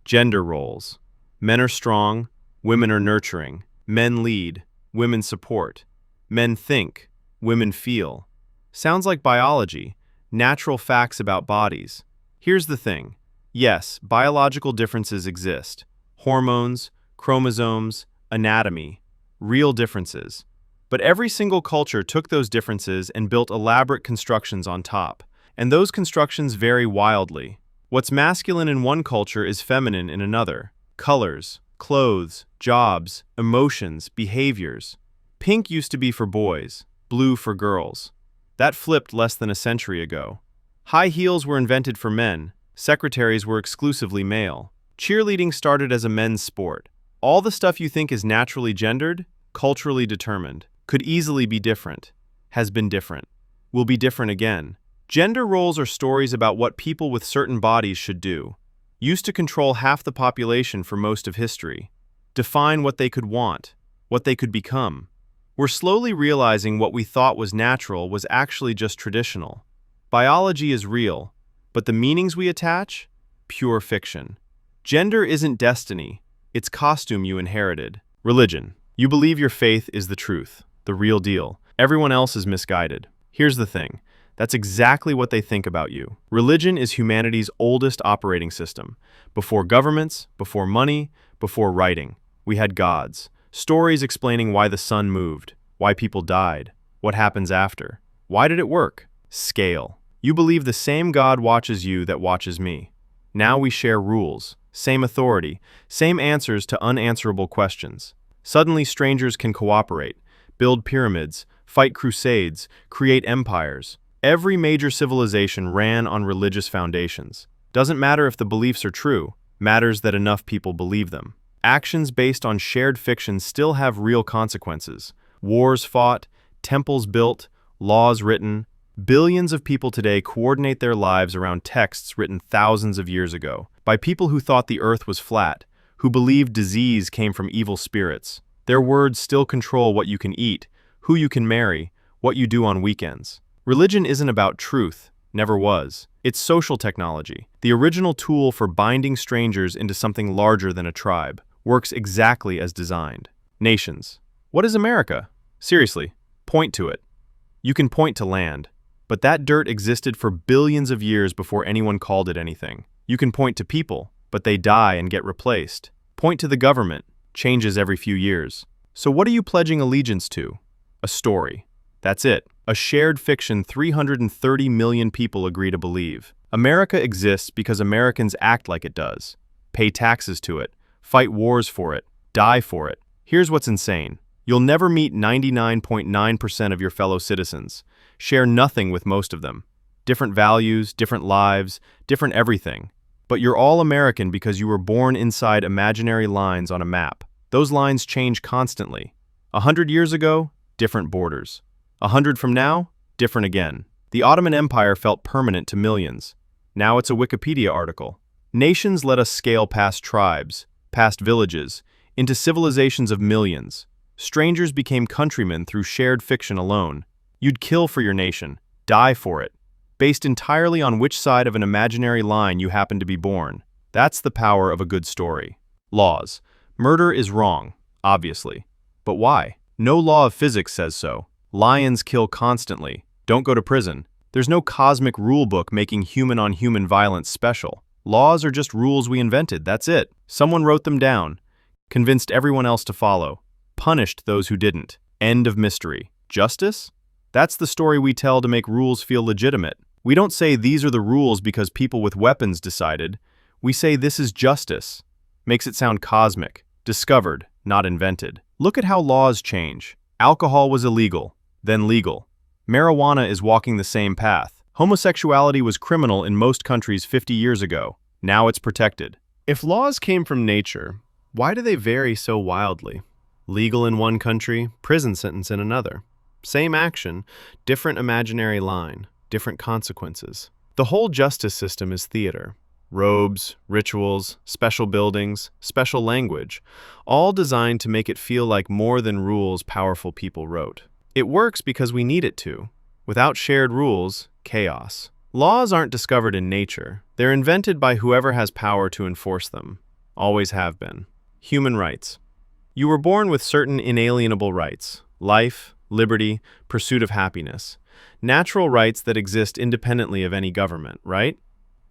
Gender roles. Men are strong, women are nurturing. Men lead, women support. Men think, women feel. Sounds like biology, natural facts about bodies. Here's the thing. Yes, biological differences exist. Hormones, chromosomes, anatomy, real differences. But every single culture took those differences and built elaborate constructions on top. And those constructions vary wildly. What's masculine in one culture is feminine in another. Colors, clothes, jobs, emotions, behaviors. Pink used to be for boys, blue for girls. That flipped less than a century ago. High heels were invented for men. Secretaries were exclusively male. Cheerleading started as a men's sport. All the stuff you think is naturally gendered, culturally determined, could easily be different, has been different, will be different again. Gender roles are stories about what people with certain bodies should do. Used to control half the population for most of history. Define what they could want, what they could become. We're slowly realizing what we thought was natural was actually just traditional. Biology is real, but the meanings we attach? Pure fiction. Gender isn't destiny, it's costume you inherited. Religion. You believe your faith is the truth, the real deal. Everyone else is misguided. Here's the thing. That's exactly what they think about you. Religion is humanity's oldest operating system. Before governments, before money, before writing, we had gods. Stories explaining why the sun moved, why people died, what happens after. Why did it work? Scale. You believe the same God watches you that watches me. Now we share rules, same authority, same answers to unanswerable questions. Suddenly strangers can cooperate, build pyramids, fight crusades, create empires. Every major civilization ran on religious foundations. Doesn't matter if the beliefs are true, matters that enough people believe them. Actions based on shared fiction still have real consequences. Wars fought, temples built, laws written. Billions of people today coordinate their lives around texts written thousands of years ago, by people who thought the earth was flat, who believed disease came from evil spirits. Their words still control what you can eat, who you can marry, what you do on weekends. Religion isn't about truth, never was. It's social technology. The original tool for binding strangers into something larger than a tribe. Works exactly as designed. Nations. What is America? Seriously, point to it. You can point to land, but that dirt existed for billions of years before anyone called it anything. You can point to people, but they die and get replaced. Point to the government, changes every few years. So what are you pledging allegiance to? A story. That's it. A shared fiction 330 million people agree to believe. America exists because Americans act like it does. Pay taxes to it. Fight wars for it. Die for it. Here's what's insane. You'll never meet 99.9% of your fellow citizens. Share nothing with most of them. Different values, different lives, different everything. But you're all American because you were born inside imaginary lines on a map. Those lines change constantly. 100 years ago, different borders. 100 from now, different again. The Ottoman Empire felt permanent to millions. Now it's a Wikipedia article. Nations let us scale past tribes, past villages, into civilizations of millions. Strangers became countrymen through shared fiction alone. You'd kill for your nation, die for it, based entirely on which side of an imaginary line you happen to be born. That's the power of a good story. Laws. Murder is wrong, obviously. But why? No law of physics says so. Lions kill constantly. Don't go to prison. There's no cosmic rule book making human-on-human violence special. Laws are just rules we invented, that's it. Someone wrote them down, convinced everyone else to follow, punished those who didn't. End of mystery. Justice? That's the story we tell to make rules feel legitimate. We don't say these are the rules because people with weapons decided. We say this is justice. Makes it sound cosmic, discovered, not invented. Look at how laws change. Alcohol was illegal, then legal. Marijuana is walking the same path. Homosexuality was criminal in most countries 50 years ago. Now it's protected. If laws came from nature, why do they vary so wildly? Legal in one country, prison sentence in another. Same action, different imaginary line, different consequences. The whole justice system is theater. Robes, rituals, special buildings, special language, all designed to make it feel like more than rules powerful people wrote. It works because we need it to. Without shared rules, chaos. Laws aren't discovered in nature. They're invented by whoever has power to enforce them. always have been. Human rights. You were born with certain inalienable rights: life, liberty, pursuit of happiness. Natural rights that exist independently of any government, right?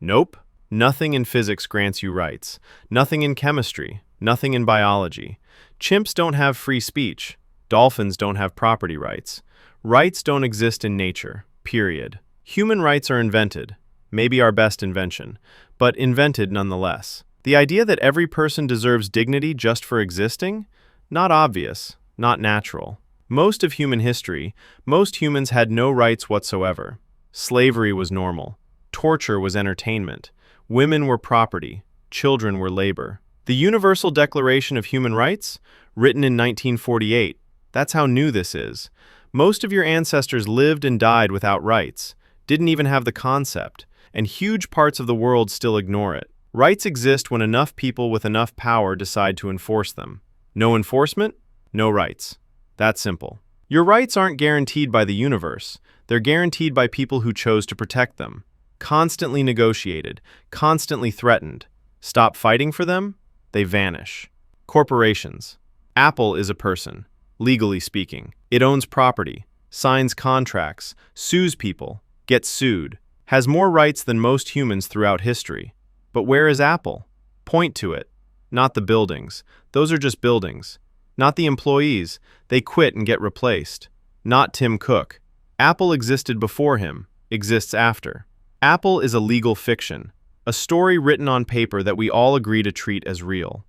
Nope. Nothing in physics grants you rights. Nothing in chemistry. Nothing in biology. Chimps don't have free speech. Dolphins don't have property rights. Rights don't exist in nature, period. Human rights are invented, maybe our best invention, but invented nonetheless. The idea that every person deserves dignity just for existing? Not obvious, not natural. Most of human history, most humans had no rights whatsoever. Slavery was normal. Torture was entertainment. Women were property. Children were labor. The Universal Declaration of Human Rights? Written in 1948. That's how new this is. Most of your ancestors lived and died without rights, didn't even have the concept, and huge parts of the world still ignore it. Rights exist when enough people with enough power decide to enforce them. No enforcement? No rights. That's simple. Your rights aren't guaranteed by the universe. They're guaranteed by people who chose to protect them. Constantly negotiated, constantly threatened. Stop fighting for them? They vanish. Corporations. Apple is a person, legally speaking. It owns property, signs contracts, sues people, gets sued, has more rights than most humans throughout history. But where is Apple? Point to it. Not the buildings. Those are just buildings. Not the employees. They quit and get replaced. Not Tim Cook. Apple existed before him, exists after. Apple is a legal fiction, a story written on paper that we all agree to treat as real.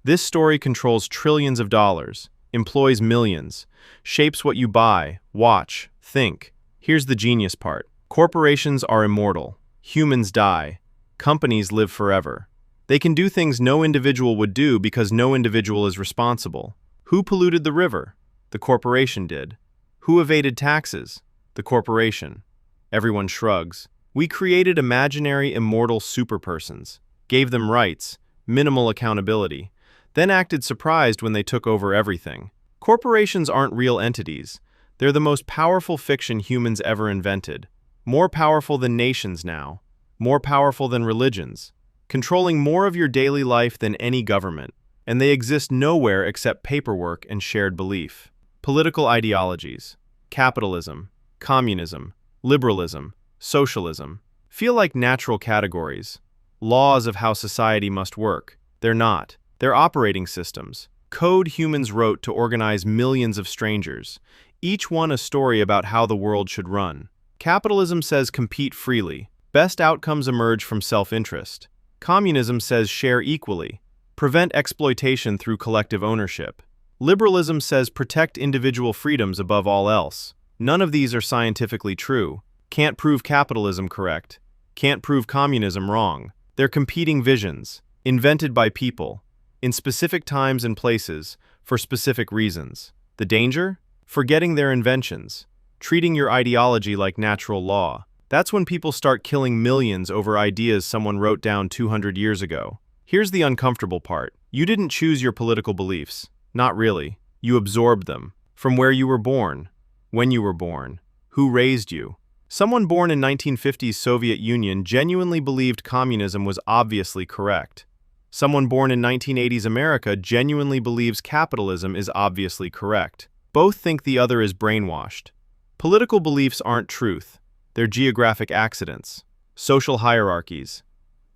This story controls trillions of dollars, employs millions, shapes what you buy, watch, think. Here's the genius part. Corporations are immortal. Humans die. Companies live forever. They can do things no individual would do because no individual is responsible. Who polluted the river? The corporation did. Who evaded taxes? The corporation. Everyone shrugs. We created imaginary immortal superpersons, gave them rights, minimal accountability, then acted surprised when they took over everything. Corporations aren't real entities. They're the most powerful fiction humans ever invented. More powerful than nations now. More powerful than religions. Controlling more of your daily life than any government. And they exist nowhere except paperwork and shared belief. Political ideologies. Capitalism. Communism. Liberalism. Socialism. Feel like natural categories. Laws of how society must work. They're not. They're operating systems. Code humans wrote to organize millions of strangers, each one a story about how the world should run. Capitalism says compete freely. Best outcomes emerge from self-interest. Communism says share equally. Prevent exploitation through collective ownership. Liberalism says protect individual freedoms above all else. None of these are scientifically true. Can't prove capitalism correct. Can't prove communism wrong. They're competing visions, invented by people, in specific times and places, for specific reasons. The danger? Forgetting their inventions. Treating your ideology like natural law. That's when people start killing millions over ideas someone wrote down 200 years ago. Here's the uncomfortable part. You didn't choose your political beliefs. Not really. You absorbed them. From where you were born. When you were born. Who raised you. Someone born in 1950s Soviet Union genuinely believed communism was obviously correct. Someone born in 1980s America genuinely believes capitalism is obviously correct. Both think the other is brainwashed. Political beliefs aren't truth. They're geographic accidents. Social hierarchies.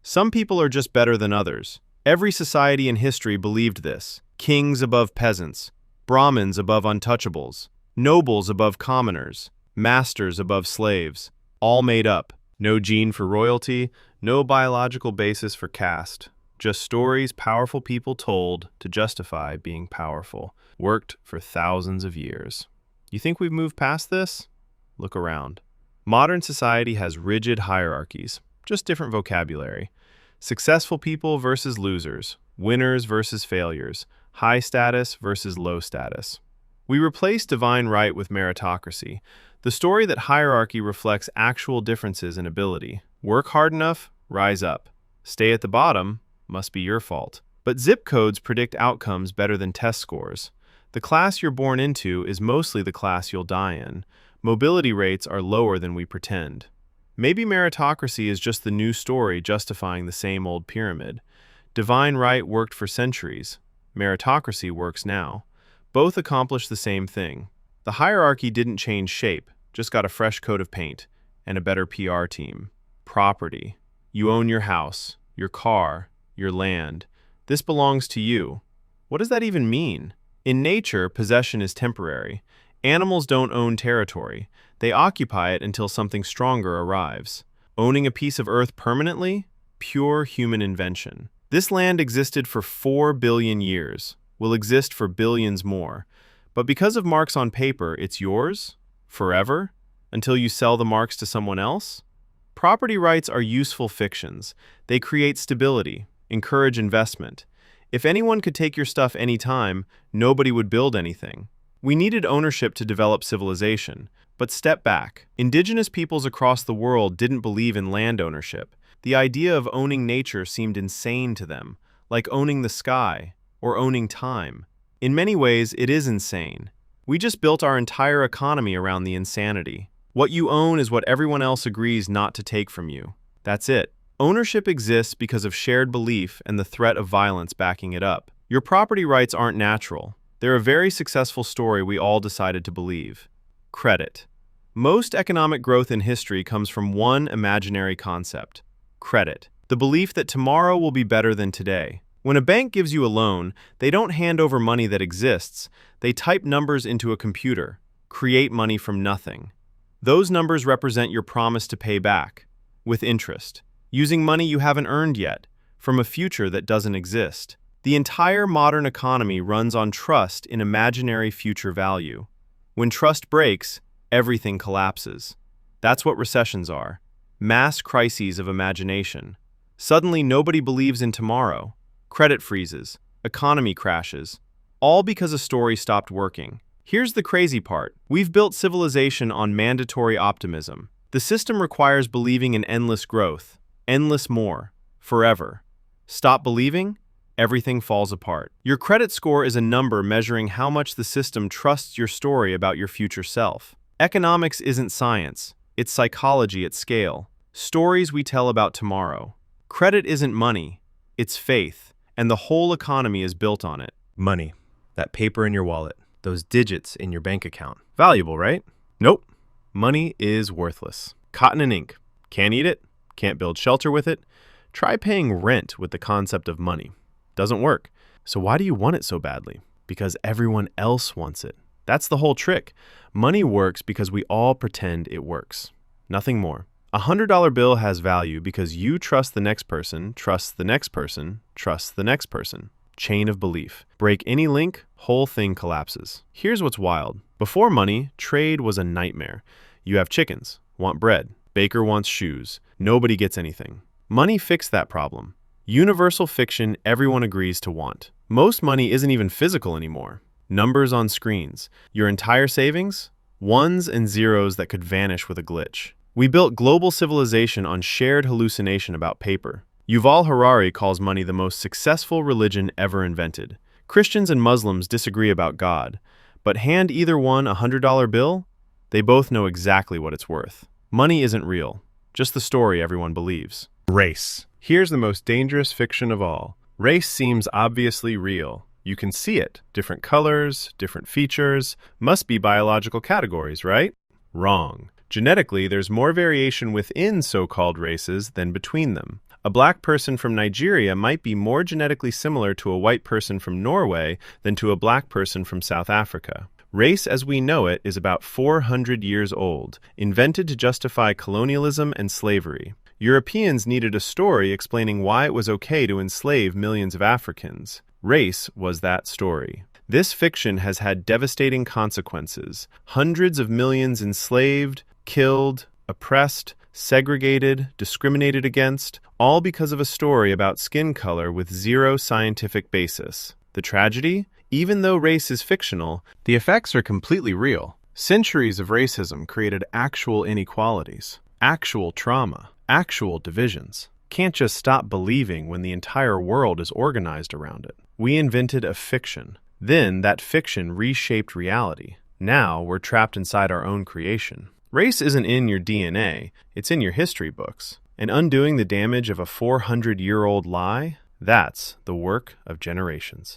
Some people are just better than others. Every society in history believed this. Kings above peasants. Brahmins above untouchables. Nobles above commoners. Masters above slaves. All made up. No gene for royalty, no biological basis for caste. Just stories powerful people told to justify being powerful. Worked for thousands of years. You think we've moved past this? Look around. Modern society has rigid hierarchies, just different vocabulary. Successful people versus losers, winners versus failures, high status versus low status. We replace divine right with meritocracy, the story that hierarchy reflects actual differences in ability. Work hard enough, rise up. Stay at the bottom, must be your fault. But zip codes predict outcomes better than test scores. The class you're born into is mostly the class you'll die in. Mobility rates are lower than we pretend. Maybe meritocracy is just the new story justifying the same old pyramid. Divine right worked for centuries. Meritocracy works now. Both accomplish the same thing. The hierarchy didn't change shape, just got a fresh coat of paint and a better PR team. Property. You own your house, your car, your land. This belongs to you. What does that even mean? In nature, possession is temporary. Animals don't own territory. They occupy it until something stronger arrives. Owning a piece of earth permanently? Pure human invention. This land existed for 4 billion years, will exist for billions more. But because of marks on paper, it's yours? Forever? Until you sell the marks to someone else? Property rights are useful fictions. They create stability, encourage investment. If anyone could take your stuff anytime, nobody would build anything. We needed ownership to develop civilization. But step back. Indigenous peoples across the world didn't believe in land ownership. The idea of owning nature seemed insane to them, like owning the sky or owning time. In many ways, it is insane. We just built our entire economy around the insanity. What you own is what everyone else agrees not to take from you. That's it. Ownership exists because of shared belief and the threat of violence backing it up. Your property rights aren't natural. They're a very successful story we all decided to believe. Credit. Most economic growth in history comes from one imaginary concept: credit. The belief that tomorrow will be better than today. When a bank gives you a loan, they don't hand over money that exists. They type numbers into a computer, create money from nothing. Those numbers represent your promise to pay back, with interest, using money you haven't earned yet, from a future that doesn't exist. The entire modern economy runs on trust in imaginary future value. When trust breaks, everything collapses. That's what recessions are. Mass crises of imagination. Suddenly nobody believes in tomorrow. Credit freezes. Economy crashes. All because a story stopped working. Here's the crazy part. We've built civilization on mandatory optimism. The system requires believing in endless growth. Endless more. Forever. Stop believing? Everything falls apart. Your credit score is a number measuring how much the system trusts your story about your future self. Economics isn't science. It's psychology at scale. Stories we tell about tomorrow. Credit isn't money. It's faith. And the whole economy is built on it. Money. That paper in your wallet. Those digits in your bank account. Valuable, right? Nope. Money is worthless. Cotton and ink. Can't eat it. Can't build shelter with it. Try paying rent with the concept of money. Doesn't work. So why do you want it so badly? Because everyone else wants it. That's the whole trick. Money works because we all pretend it works. Nothing more. A $100 bill has value because you trust the next person, trusts the next person, trusts the next person. Chain of belief. Break any link, whole thing collapses. Here's what's wild. Before money, trade was a nightmare. You have chickens, want bread. Baker wants shoes. Nobody gets anything. Money fixed that problem. Universal fiction everyone agrees to want. Most money isn't even physical anymore. Numbers on screens. Your entire savings? Ones and zeros that could vanish with a glitch. We built global civilization on shared hallucination about paper. Yuval Harari calls money the most successful religion ever invented. Christians and Muslims disagree about God, but hand either one a $100 bill, they both know exactly what it's worth. Money isn't real, just the story everyone believes. Race. Here's the most dangerous fiction of all. Race seems obviously real. You can see it. Different colors, different features. Must be biological categories, right? Wrong. Genetically, there's more variation within so-called races than between them. A black person from Nigeria might be more genetically similar to a white person from Norway than to a black person from South Africa. Race as we know it is about 400 years old, invented to justify colonialism and slavery. Europeans needed a story explaining why it was okay to enslave millions of Africans. Race was that story. This fiction has had devastating consequences. Hundreds of millions enslaved, killed, oppressed, segregated, discriminated against, all because of a story about skin color with zero scientific basis. The tragedy? Even though race is fictional, the effects are completely real. Centuries of racism created actual inequalities, actual trauma, actual divisions. Can't just stop believing when the entire world is organized around it. We invented a fiction. Then that fiction reshaped reality. Now we're trapped inside our own creation. Race isn't in your DNA, it's in your history books. And undoing the damage of a 400-year-old lie, That's the work of generations.